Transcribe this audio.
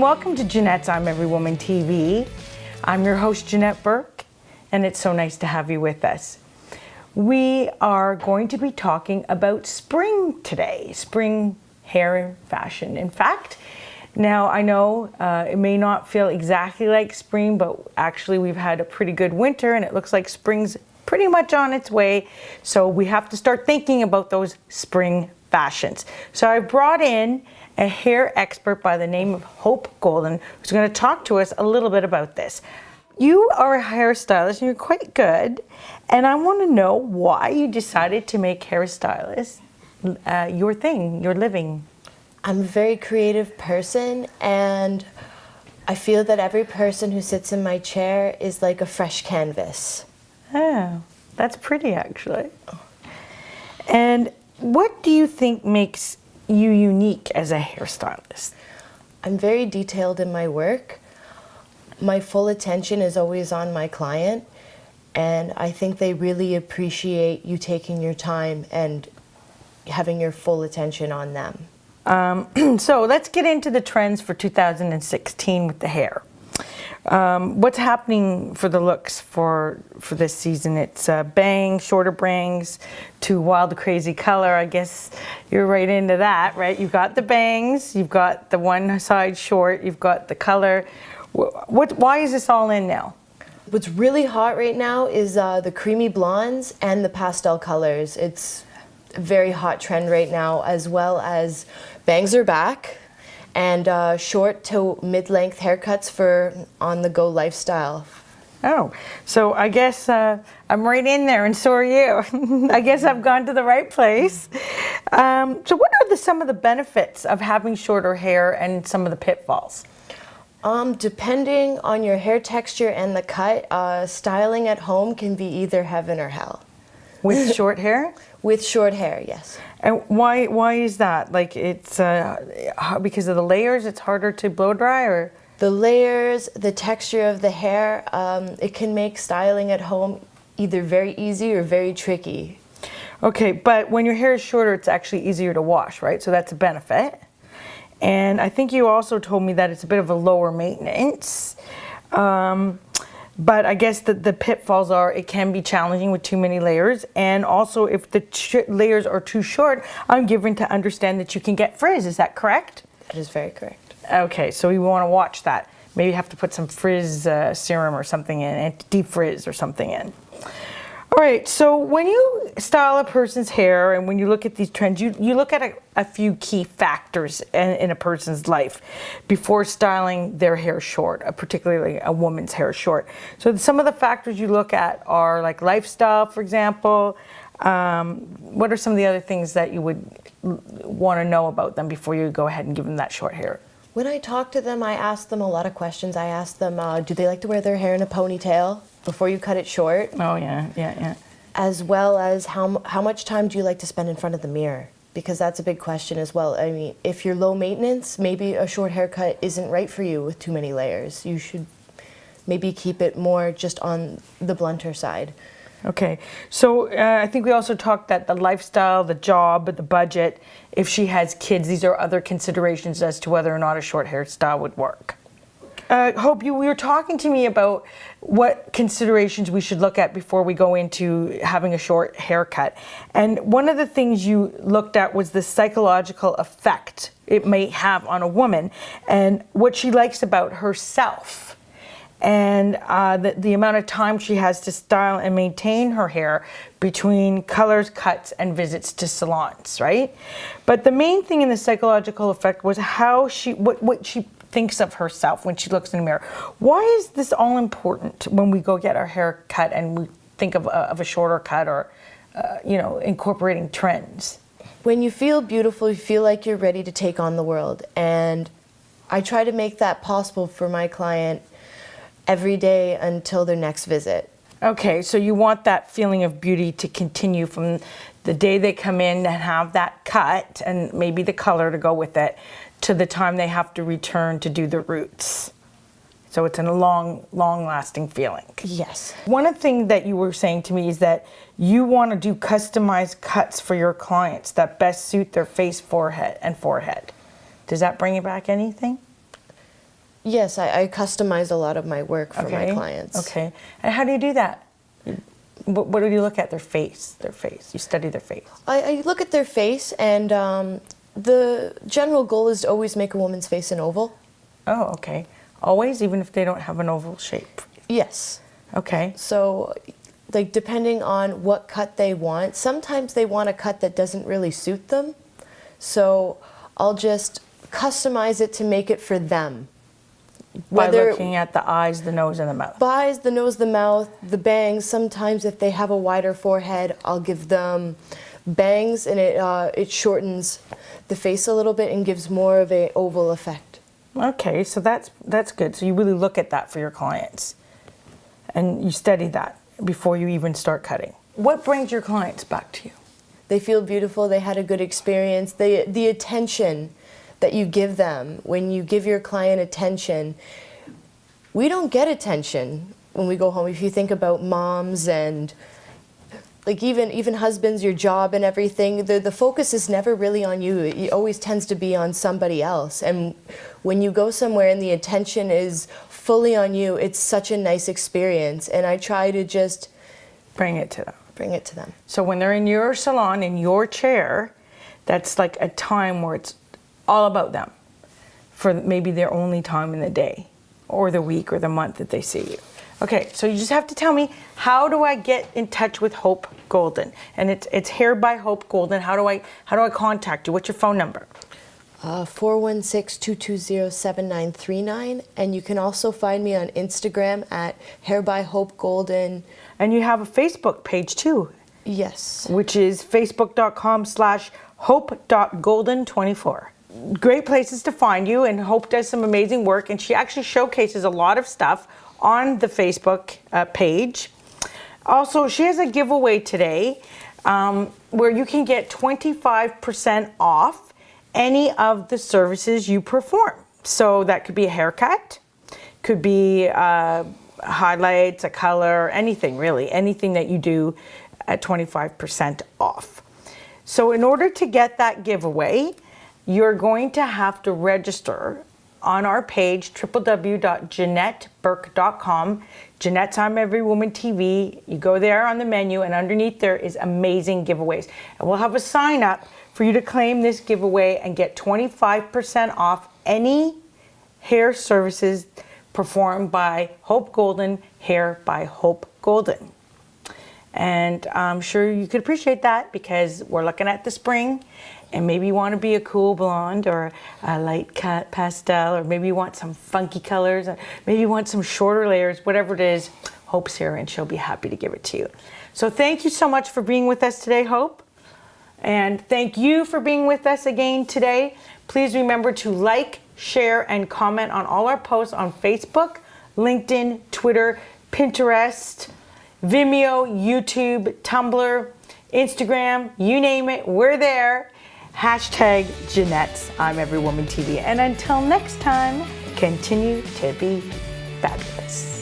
welcome to Janette's I'm Every Woman TV. I'm your host, Janette Burke, and it's so nice to have you with us. We are going to be talking about spring today, spring hair fashion. In fact, now I know it may not feel exactly like spring, but actually we've had a pretty good winter and it looks like spring's pretty much on its way. So we have to start thinking about those spring fashions. So I brought in a hair expert by the name of Hope Golden, who's going to talk to us a little bit about this. You are a hairstylist and you're quite good, and I want to know why you decided to make hairstylist your thing, your living. I'm a very creative person, and I feel that every person who sits in my chair is like a fresh canvas. Oh, that's pretty actually. And what do you think makes you unique as a hairstylist? I'm very detailed in my work. My full attention is always on my client, and I think they really appreciate you taking your time and having your full attention on them. So let's get into the trends for 2016 with the hair. What's happening for the looks for this season? It's bangs, shorter bangs, to wild crazy color. I guess you're right into that, right? You've got the bangs, you've got the one side short, you've got the color. Why is this all in now? What's really hot right now is the creamy blondes and the pastel colors. It's a very hot trend right now, as well as bangs are back. And short to mid-length haircuts for on-the-go lifestyle. Oh, so I guess I'm right in there, and so are you. I guess I've gone to the right place. So what are some of the benefits of having shorter hair and some of the pitfalls? Depending on your hair texture and the cut, styling at home can be either heaven or hell. With short hair? With short hair, yes. And why is that? Like it's because of the layers, it's harder to blow dry, or? The layers, the texture of the hair, it can make styling at home either very easy or very tricky. Okay, but when your hair is shorter, it's actually easier to wash, right? So that's a benefit. And I think you also told me that it's a bit of a lower maintenance. But I guess the pitfalls are it can be challenging with too many layers, and also if the layers are too short, I'm given to understand that you can get frizz. Is that correct? That is very correct. Okay, so you want to watch that. Maybe you have to put some frizz serum or something in, anti-frizz or something in. All right, so when you style a person's hair and when you look at these trends, you look at a few key factors in a person's life before styling their hair short, particularly a woman's hair short. So some of the factors you look at are like lifestyle, for example. What are some of the other things that you would want to know about them before you go ahead and give them that short hair? When I talk to them, I ask them a lot of questions. I ask them, do they like to wear their hair in a ponytail before you cut it short? Oh, yeah. As well as how much time do you like to spend in front of the mirror? Because that's a big question as well. I mean, if you're low maintenance, maybe a short haircut isn't right for you with too many layers. You should maybe keep it more just on the blunter side. Okay, so I think we also talked that the lifestyle, the job, the budget, if she has kids, these are other considerations as to whether or not a short hairstyle would work. Hope, you were talking to me about what considerations we should look at before we go into having a short haircut. And one of the things you looked at was the psychological effect it may have on a woman and what she likes about herself. And the amount of time she has to style and maintain her hair between colors, cuts, and visits to salons, right? But the main thing in the psychological effect was how what she thinks of herself when she looks in the mirror. Why is this all important when we go get our hair cut and we think of a shorter cut or, incorporating trends? When you feel beautiful, you feel like you're ready to take on the world. And I try to make that possible for my client every day until their next visit. Okay, so you want that feeling of beauty to continue from the day they come in and have that cut and maybe the color to go with it to the time they have to return to do the roots. So it's a long lasting feeling. Yes. One thing that you were saying to me is that you want to do customized cuts for your clients that best suit their face, forehead. Does that bring you back anything? Yes, I customize a lot of my work for my clients. Okay. And how do you do that? What do you look at? Their face. You study their face. I look at their face, and the general goal is to always make a woman's face an oval. Oh, okay. Always, even if they don't have an oval shape? Yes. Okay. So, like, depending on what cut they want, sometimes they want a cut that doesn't really suit them. So I'll just customize it to make it for them. By looking at the eyes, the nose, and the mouth. Eyes, the nose, the mouth, the bangs. Sometimes if they have a wider forehead, I'll give them bangs, and it shortens the face a little bit and gives more of a oval effect. Okay, so that's good. So you really look at that for your clients, and you study that before you even start cutting. What brings your clients back to you? They feel beautiful. They had a good experience. The attention that you give them, when you give your client attention, we don't get attention when we go home. If you think about moms and like even husbands, your job and everything, the focus is never really on you. It always tends to be on somebody else. And when you go somewhere and the attention is fully on you, it's such a nice experience. And I try to just bring it to them. So when they're in your salon, in your chair, that's like a time where it's all about them for maybe their only time in the day or the week or the month that they see you. Okay, so you just have to tell me, how do I get in touch with Hope Golden? And it's Hair by Hope Golden. How do I contact you? What's your phone number? 416-220-7939. And you can also find me on Instagram at Hair by Hope Golden. And you have a Facebook page too. Yes. Which is facebook.com/hope.golden24. Great places to find you, and Hope does some amazing work, and she actually showcases a lot of stuff on the Facebook page. Also, she has a giveaway today where you can get 25% off any of the services you perform. So that could be a haircut, could be highlights, a color, anything really, anything that you do at 25% off. So in order to get that giveaway, you're going to have to register on our page, www.JanetteBurke.com. Janette's I'm Every Woman TV. You go there on the menu, and underneath there is amazing giveaways. And we'll have a sign up for you to claim this giveaway and get 25% off any hair services performed by Hope Golden, Hair by Hope Golden. And I'm sure you could appreciate that because we're looking at the spring, and maybe you want to be a cool blonde or a light cut pastel, or maybe you want some funky colors, maybe you want some shorter layers, whatever it is, Hope's here and she'll be happy to give it to you. So thank you so much for being with us today, Hope. And thank you for being with us again today. Please remember to like, share, and comment on all our posts on Facebook, LinkedIn, Twitter, Pinterest, Vimeo, YouTube, Tumblr, Instagram, you name it, we're there. #Janette's I'm Every Woman TV. And until next time, continue to be fabulous.